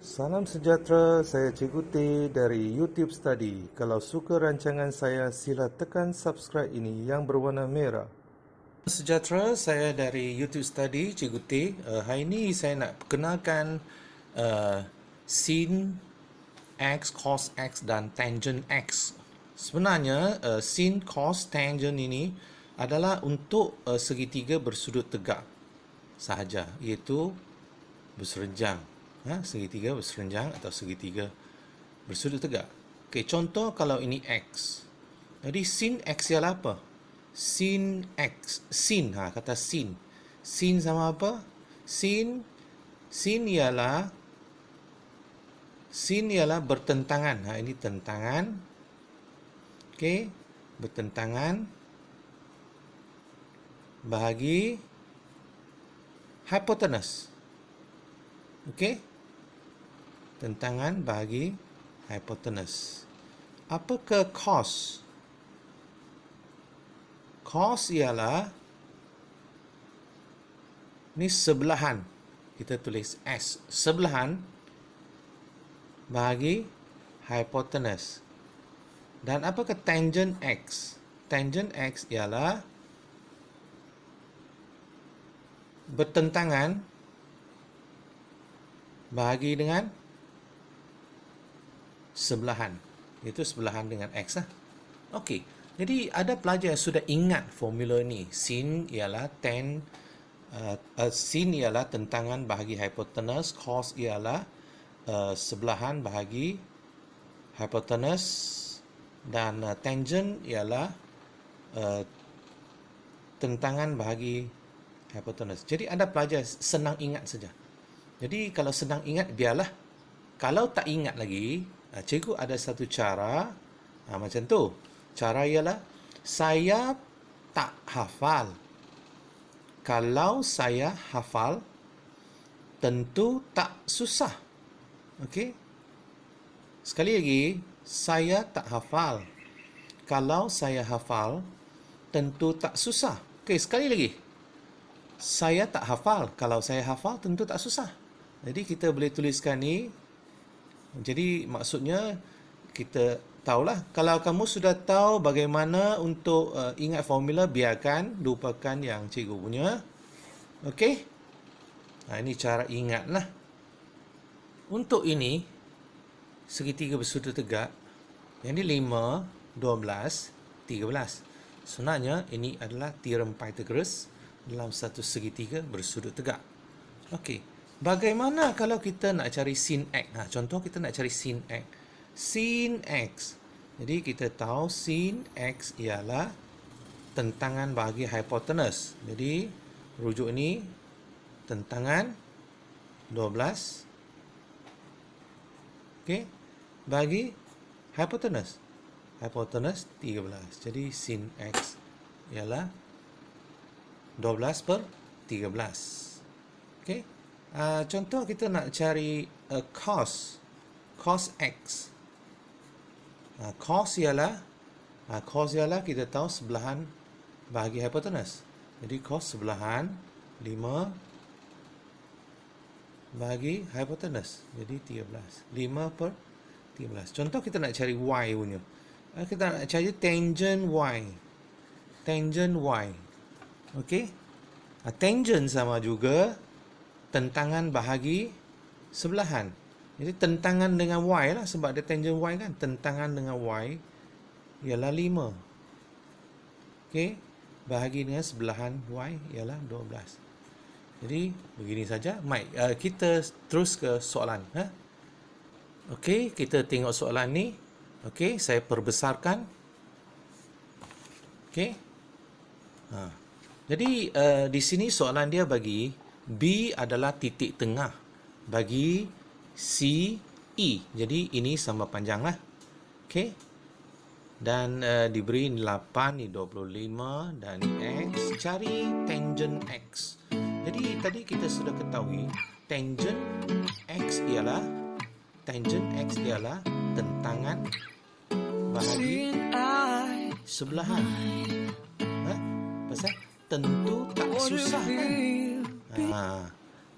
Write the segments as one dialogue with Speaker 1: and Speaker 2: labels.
Speaker 1: Salam sejahtera, saya Cikgu T dari YouTube Study. Kalau suka rancangan saya, sila tekan subscribe ini yang berwarna merah. Sejahtera, saya dari YouTube Study, Cikgu T. Hari ini saya nak perkenalkan sin X, cos X dan tangent X. Sebenarnya, sin, cos, tangent ini adalah untuk segitiga bersudut tegak sahaja, iaitu berserenjang. Segitiga berserenjang atau segitiga bersudut tegak. Okey, contoh kalau ini X. Jadi sin X ialah apa? Sin X. Sin, kata sin. Sin sama apa? Sin ialah bertentangan. Ini tentangan. Okey, bertentangan bahagi hipotenus. Okey? Tentangan bahagi hipotenus. Apakah cos? Cos ialah ni sebelahan. Kita tulis S. Sebelahan bahagi hipotenus. Dan apakah tangent X? Tangent X ialah bertentangan bahagi dengan sebelahan. Itu sebelahan dengan X lah. Okey. Jadi ada pelajar yang sudah ingat formula ni. Sin ialah sin ialah tentangan bahagi hipotenus, cos ialah sebelahan bahagi hipotenus, dan tangent ialah tentangan bahagi hipotenus. Jadi ada pelajar senang ingat saja. Jadi kalau senang ingat biarlah. Kalau tak ingat lagi, cikgu ada satu cara macam tu. Cara ialah saya tak hafal. Kalau saya hafal, tentu tak susah. Okey? Sekali lagi, saya tak hafal. Kalau saya hafal, tentu tak susah. Okey, sekali lagi. Saya tak hafal. Kalau saya hafal, tentu tak susah. Jadi kita boleh tuliskan ni. Jadi maksudnya kita tahulah, kalau kamu sudah tahu bagaimana untuk ingat formula, biarkan, lupakan yang cikgu punya. Okey? Ini cara ingatlah. Untuk ini, segitiga bersudut tegak, yang ni 5, 12, 13. Sebenarnya ini adalah teorem Pythagoras dalam satu segitiga bersudut tegak. Okey. Bagaimana kalau kita nak cari sin X? Contoh kita nak cari sin X. Sin X. Jadi kita tahu sin X ialah tentangan bahagi hipotenus. Jadi rujuk ini tentangan 12. Okey. Bagi hipotenus. Hipotenus 13. Jadi sin X ialah 12 per 13. Okey. Contoh kita nak cari cos X. Cos ialah kita tahu sebelahan bahagi hipotenus. Jadi cos sebelahan 5 bahagi hipotenus. Jadi 13. 5 per 13. Contoh kita nak cari Y punya. Kita nak cari tangent Y. Tangent Y. Okey. Tangent sama juga tentangan bahagi sebelahan. Jadi tentangan dengan Y lah, sebab dia tangent Y kan. Tentangan dengan Y ialah 5. Okey. Bahagi dengan sebelahan Y ialah 12. Jadi begini saja. Baik, kita terus ke soalan. Okey, kita tengok soalan ni. Okey, saya perbesarkan. Okey. Jadi di sini soalan dia bagi B adalah titik tengah bagi C, E. Jadi ini sama panjang lah. Okey. Dan diberi 8, ni 25 dan X. Cari tangent X. Jadi tadi kita sudah ketahui tangent X ialah tentangan bahagi sebelahan. Pasal tentu tak susah kan?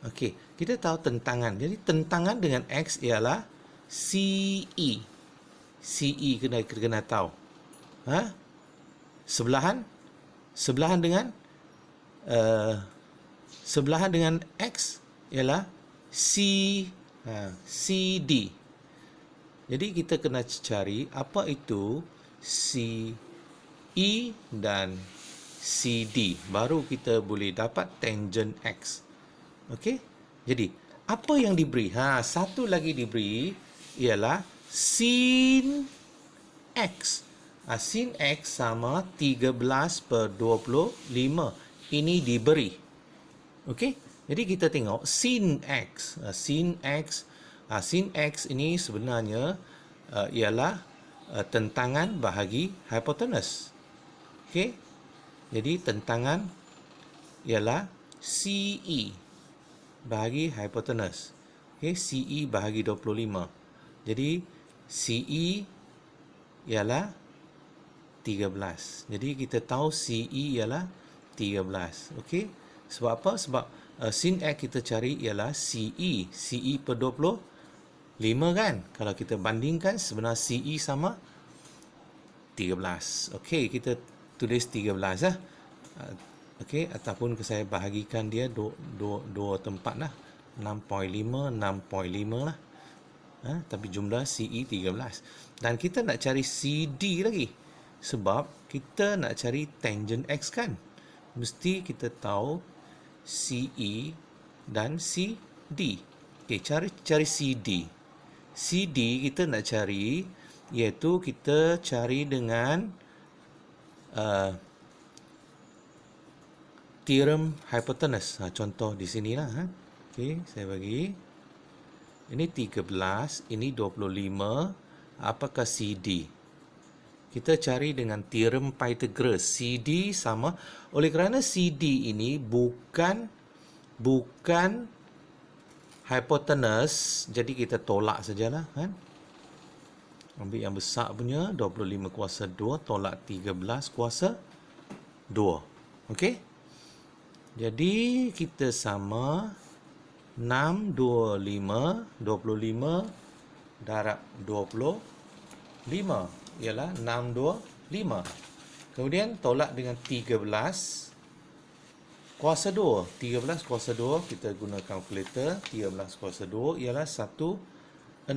Speaker 1: Okey, kita tahu tentangan. Jadi tentangan dengan X ialah CE. CE kena tahu. Ha? Sebelahan dengan sebelahan dengan X ialah CD. Jadi kita kena cari apa itu CE dan CD. Baru kita boleh dapat tangent X. Okey? Jadi, apa yang diberi? Satu lagi diberi ialah sin X. Sin X sama 13/25. Ini diberi. Okey? Jadi kita tengok sin X. Sin X ini sebenarnya ialah tentangan bahagi hipotenus. Okey? Jadi tentangan ialah CE bahagi hipotenus. Okey, CE bahagi 25. Jadi CE ialah 13. Jadi kita tahu CE ialah 13. Okey. Sebab apa? Sebab sin X kita cari ialah CE. CE per 25 kan? Kalau kita bandingkan sebenarnya CE sama 13. Okey, kita tulis 13 lah. Okey, ataupun saya bahagikan dia dua tempat lah. 6.5 lah. Tapi jumlah CE 13. Dan kita nak cari CD lagi. Sebab kita nak cari tangent X kan. Mesti kita tahu CE dan CD. Okey, cari CD. CD kita nak cari iaitu kita cari dengan teorem hypotenuse. Contoh di sinilah. Okey, saya bagi. Ini 13, ini 25. Apakah CD? Kita cari dengan teorem Pythagoras. CD sama, oleh kerana CD ini bukan hypotenuse, jadi kita tolak sajalah kan. Ambil yang besar punya 25 kuasa 2 tolak 13 kuasa 2. Okey? Jadi kita sama 6, 25 darab 25 ialah 625. Kemudian tolak dengan 13 kuasa 2. 13 kuasa 2 kita guna kalkulator. 13 kuasa 2 ialah 169.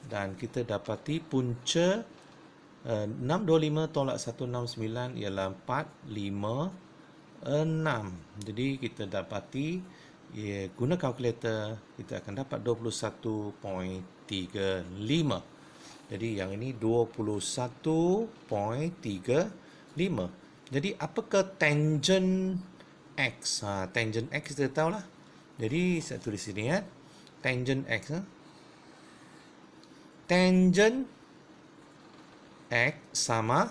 Speaker 1: Dan kita dapati punca 625 tolak 169 ialah 456. Jadi kita dapati guna kalkulator kita akan dapat 21.35. Jadi yang ini 21.35. Jadi apakah tangent X? Tangent X kita tahulah. Jadi saya tulis sini ya. Tangent X. Tangent X sama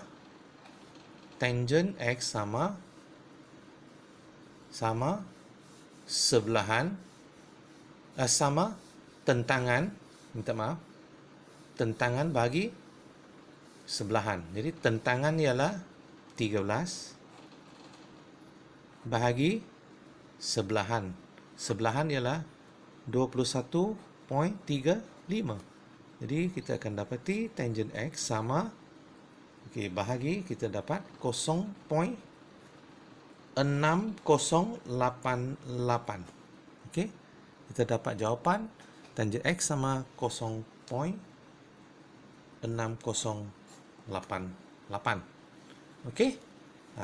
Speaker 1: sebelahan sama tentangan, tentangan bagi sebelahan. Jadi tentangan ialah 13 bahagi sebelahan. Sebelahan ialah 21.35. Jadi kita akan dapati tangent X sama bahagi kita dapat 0.6088. Okey. Kita dapat jawapan tangent X sama 0.6088. Okey.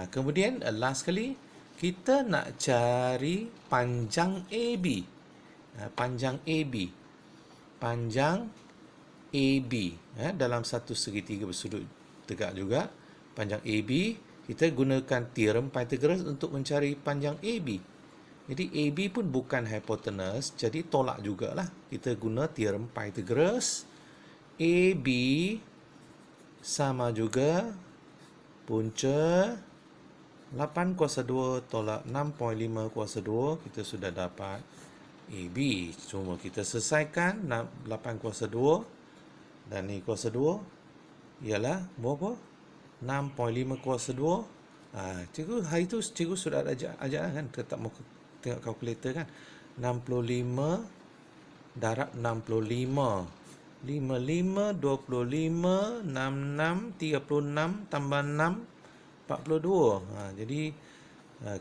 Speaker 1: Kemudian last kali kita nak cari panjang AB. Panjang AB dalam satu segitiga bersudut tegak juga. Panjang AB kita gunakan teorem Pythagoras untuk mencari panjang AB. Jadi AB pun bukan hipotenus, jadi tolak jugalah. Kita guna teorem Pythagoras. AB sama juga punca 8 kuasa 2 tolak 6.5 kuasa 2. Kita sudah dapat AB. Cuma kita selesaikan 8 kuasa 2 dan ni kuasa 2 ialah berapa? 6.5 kuasa 2. Cikgu hari tu cikgu sudah ajar kan tetap muka tengok kalkulator kan. 65 darab 65. 55, 25, 66, 36 tambah 6, 42. Jadi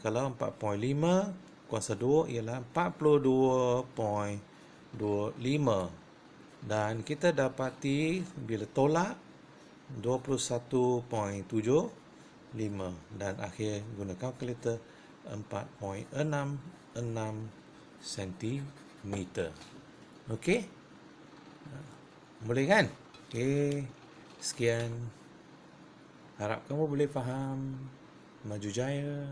Speaker 1: kalau 4.5 kuasa 2 ialah 42.25. Dan kita dapati bila tolak 21.75 dan akhir guna kalkulator 4.66 cm. Okey? Boleh kan? Okey. Sekian. Harap kamu boleh faham. Maju jaya.